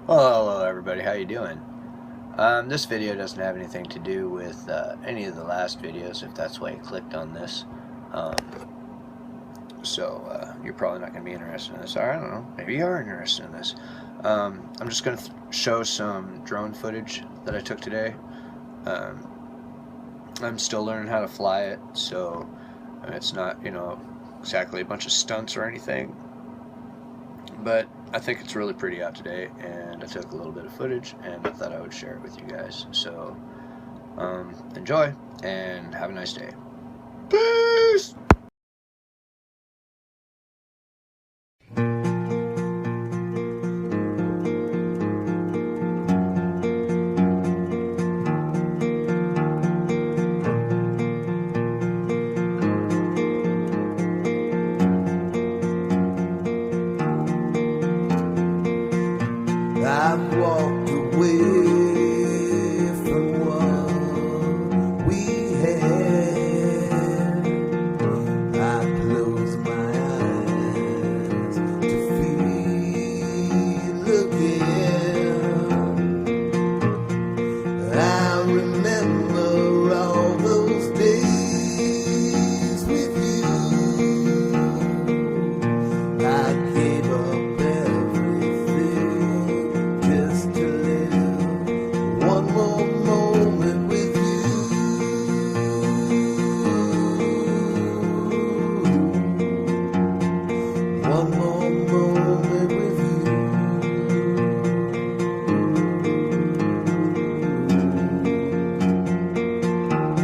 Well, hello everybody, how you doing? This video doesn't have anything to do with any of the last videos, if that's why you clicked on this. Um, you're probably not going to be interested in this. Or I don't know, maybe you are interested in this. I'm just going to show some drone footage that I took today. Um, I'm still learning how to fly it, so it's not, exactly a bunch of stunts or anything. But I think it's really pretty out today, and I took a little bit of footage, and I thought I would share it with you guys. So, enjoy, and have a nice day. Peace! I've walked away